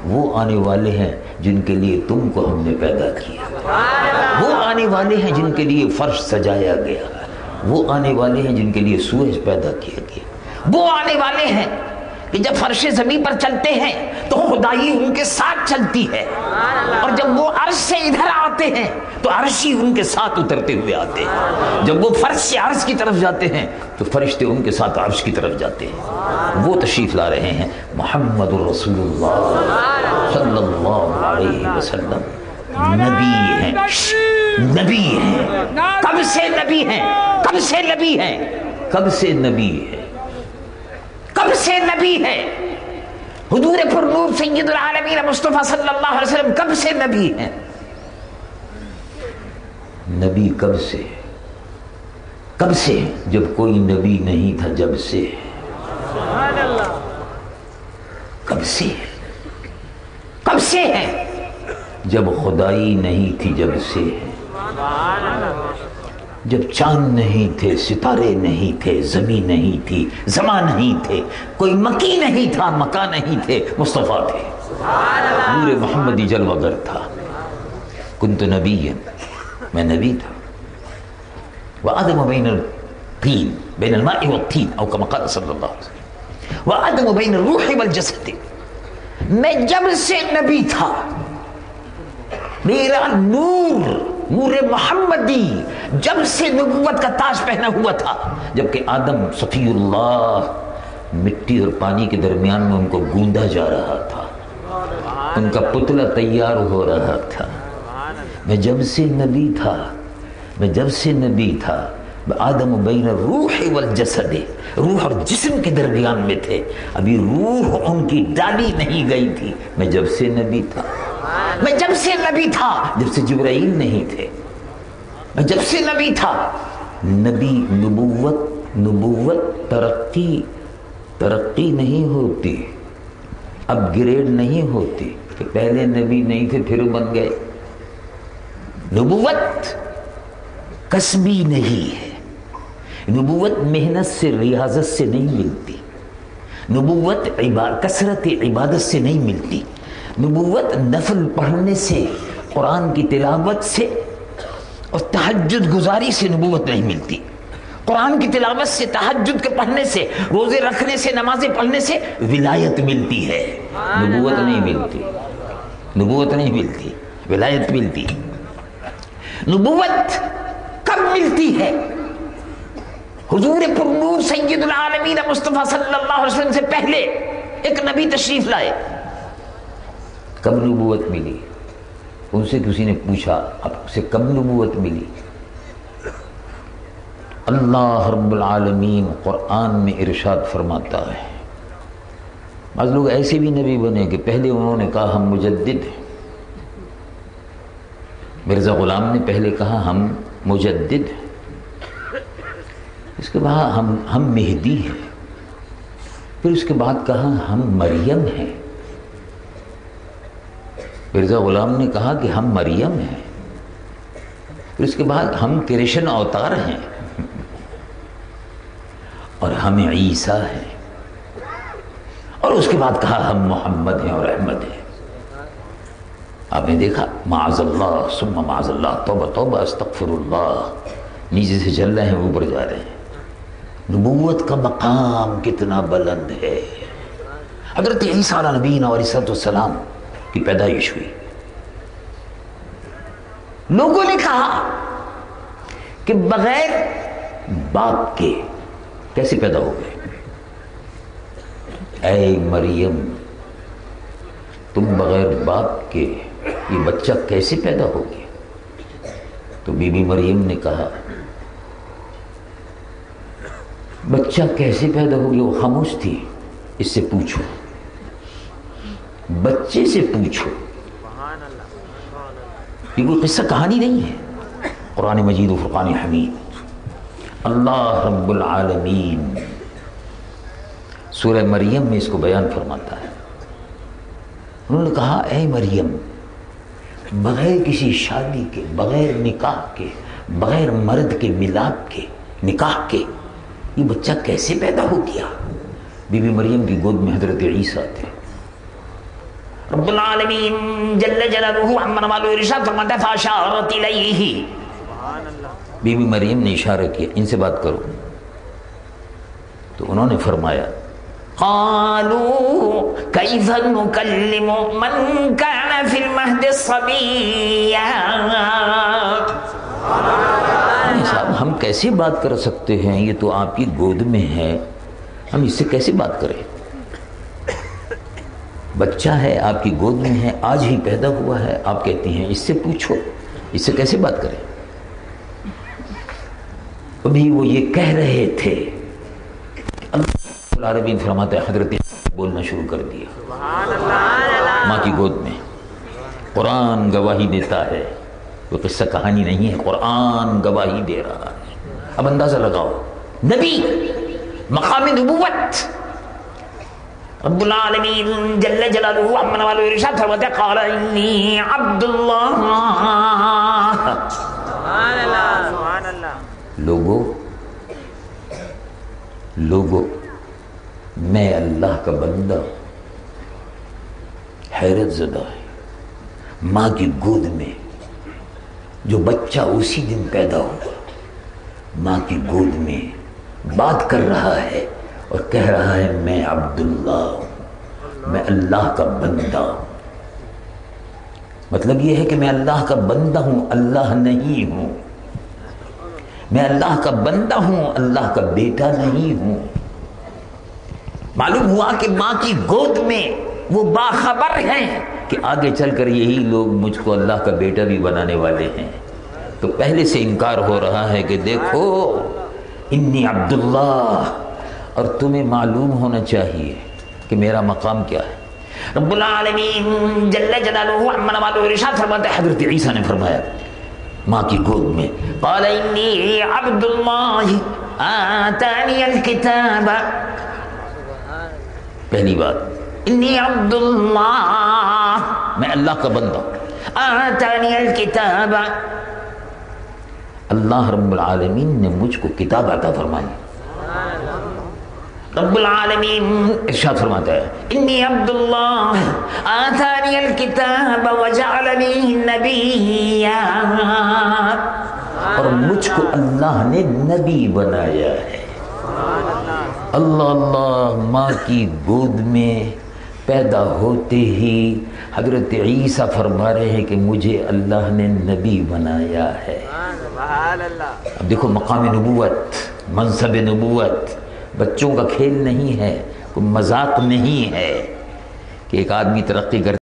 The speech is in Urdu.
وہ آنے والے ہیں جن کے لیے تم کو ہم نے پیدا کیا، وہ آنے والے ہیں جن کے لیے فرش سجایا گیا، وہ آنے والے ہیں جن کے لیے سورج پیدا کیا گیا، وہ آنے والے ہیں کہ جب فرش زمین پر چلتے ہیں تو خدائی ان کے ساتھ چلتی ہے، اور جب وہ عرش سے ادھر آتے ہیں تو عرشی ان کے ساتھ اترتے ہوئے آتے ہیں، جب وہ فرش سے عرش کی طرف جاتے ہیں تو فرشتے ان کے ساتھ عرش کی طرف جاتے ہیں۔ وہ تشریف لا رہے ہیں محمد الرسول اللہ صلی اللہ علیہ وسلم، نبی ہیں، نبی ہیں، کب سے نبی ہیں، کب سے نبی ہیں، کب سے نبی ہے، کب سے نبی ہے؟ حضور پر نور سید العالمین مصطفیٰ صلی اللہ علیہ وسلم کب سے نبی ہیں؟ نبی کب سے؟ کب سے؟ جب کوئی نبی نہیں تھا، جب سے۔ کب سے؟ کب سے ہے؟ جب خدائی نہیں تھی، جب سے۔ جب چاند نہیں تھے، ستارے نہیں تھے، زمین نہیں تھی، زمان نہیں تھے، کوئی مکی نہیں تھا، مکان نہیں تھے، مصطفیٰ تھے، نور محمدی جلوہ گر تھا۔ کنت نبیا، میں نبی تھا۔ وآدم بین الطین، بین الماء والطین، او کما قال صلی اللہ علیہ وسلم، وآدم بین الروح والجسد، میں جب سے نبی تھا، میرا نور، نور محمدی جب سے نبوت کا تاج پہنا ہوا تھا، جبکہ آدم صفی اللہ مٹی اور پانی کے درمیان میں ان کو گوندا جا رہا تھا، ان کا پتلا تیار ہو رہا تھا۔ میں جب سے نبی تھا، میں جب سے نبی تھا، آدم بین الروح والجسد، روح اور جسم کے درمیان میں تھے، ابھی روح ان کی ڈالی نہیں گئی تھی، میں جب سے نبی تھا، میں جب سے نبی تھا، جب سے جبرائیل نہیں تھے، میں جب سے نبی تھا۔ نبی، نبوت ترقی نہیں ہوتی، اب گریڈ نہیں ہوتی کہ پہلے نبی نہیں تھے پھر بن گئے۔ نبوت کسبی نہیں ہے، نبوت محنت سے، ریاضت سے نہیں ملتی، نبوت کثرت عبادت سے نہیں ملتی، نبوت نفل پڑھنے سے، قرآن کی تلاوت سے اور تہجد گزاری سے نبوت نہیں ملتی۔ قرآن کی تلاوت سے، تہجد کے پڑھنے سے، روزے رکھنے سے، نمازیں پڑھنے سے ولایت ملتی ہے، نبوت نہیں ملتی، نبوت نہیں ملتی، ولایت ملتی۔ نبوت کب ملتی ہے؟ حضور پر نور سید العالمین مصطفیٰ صلی اللہ علیہ وسلم سے پہلے ایک نبی تشریف لائے، کب نبوت ملی؟ ان سے کسی نے پوچھا آپ سے کب نبوت ملی؟ اللہ رب العالمین قرآن میں ارشاد فرماتا ہے، بعض لوگ ایسے بھی نبی بنے کہ پہلے انہوں نے کہا ہم مجدد ہیں، مرزا غلام نے پہلے کہا ہم مجدد ہیں، اس کے بعد ہم مہدی ہیں، پھر اس کے بعد کہا ہم مریم ہیں، مرزا غلام نے کہا کہ ہم مریم ہیں، پھر اس کے بعد ہم کرشن اوتار ہیں، اور ہم عیسیٰ ہیں، اور اس کے بعد کہا ہم محمد ہیں اور احمد ہیں۔ آپ نے دیکھا معاذ اللہ ثم معاذ اللہ، توبہ توبہ استغفر اللہ، نیچے سے چل رہے ہیں اوپر جا رہے ہیں۔ نبوت کا مقام کتنا بلند ہے۔ حضرت عیسیٰ علیہ نبینا علیہ السلام کی پیدائش ہوئی، لوگوں نے کہا کہ بغیر باپ کے کیسے پیدا ہو گئے؟ اے مریم، تم بغیر باپ کے یہ بچہ کیسے پیدا ہو گیا؟ تو بی بی مریم نے کہا بچہ کیسے پیدا ہو گیا؟ وہ خاموش تھی، اس سے پوچھو، بچے سے پوچھو، یہ کوئی قصہ کہانی نہیں ہے، قرآن مجید و فرقان حمید۔ اللہ رب العالمین سورہ مریم میں اس کو بیان فرماتا ہے۔ انہوں نے کہا اے مریم، بغیر کسی شادی کے، بغیر نکاح کے، بغیر مرد کے ملاپ کے، نکاح کے، یہ بچہ کیسے پیدا ہو گیا؟ بی بی مریم کی گود میں حضرت عیسیٰ تھے، رب العالمین جل جلالہ عما والو ارشاد فرماتا ہے فاشارت الیہ، بی بی مریم نے اشارہ کیا ان سے بات کرو، تو انہوں نے فرمایا قالوا کیف نکلم من کان فی المہد صبیا، صاحب ہم کیسے بات کر سکتے ہیں، یہ تو آپ کی گود میں ہے، ہم اس سے کیسے بات کریں، بچہ ہے آپ کی گود میں ہے، آج ہی پیدا ہوا ہے، آپ کہتی ہیں اس سے پوچھو، اس سے کیسے بات کریں۔ ابھی وہ یہ کہہ رہے تھے، اللہ العربین فرماتا ہے حضرت بولنا شروع کر دیا ماں کی گود میں۔ قرآن گواہی دیتا ہے، وہ قصہ کہانی نہیں ہے، قرآن گواہی دے رہا ہے۔ اب اندازہ لگاؤ، نبی، مقام نبوت، رب العالمین جل جلالہ عما والو ارشاد فرماتا ہے قال انی عبد اللہ۔ لوگو میں اللہ کا بندہ ہوں۔ حیرت زدہ ہے، ماں کی گود میں جو بچہ اسی دن پیدا ہوا ماں کی گود میں بات کر رہا ہے اور کہہ رہا ہے میں عبداللہ ہوں، میں اللہ کا بندہ ہوں۔ مطلب یہ ہے کہ میں اللہ کا بندہ ہوں، اللہ نہیں ہوں، میں اللہ کا بندہ ہوں، اللہ کا بیٹا نہیں ہوں۔ معلوم ہوا کہ ماں کی گود میں وہ باخبر ہیں کہ آگے چل کر یہی لوگ مجھ کو اللہ کا بیٹا بھی بنانے والے ہیں، تو پہلے سے انکار ہو رہا ہے کہ دیکھو انی عبداللہ، اور تمہیں معلوم ہونا چاہیے کہ میرا مقام کیا ہے۔ رب العالمین جل جلالہ عما والو ارشاد فرماتا ہے حضرت عیسیٰ نے فرمایا ماں کی گود میں قال انی عبد اللہ آتانی الکتاب، پہلی بات انی عبد اللہ، میں اللہ کا بندہ ہوں، آتانی الکتاب، اللہ رب العالمین نے مجھ کو کتاب عطا فرمائی۔ رب العالمین ارشاد فرماتا ہے انی عبد اللہ آتانی الکتاب وجعلنی نبیا، اور مجھ کو اللہ نے نبی بنایا ہے۔ اللہ اللہ، ماں کی گود میں پیدا ہوتے ہی حضرت عیسیٰ فرما رہے ہیں کہ مجھے اللہ نے نبی بنایا ہے۔ اب دیکھو مقام نبوت، منصب نبوت بچوں کا کھیل نہیں ہے، کوئی مذاق نہیں ہے کہ ایک آدمی ترقی کرتے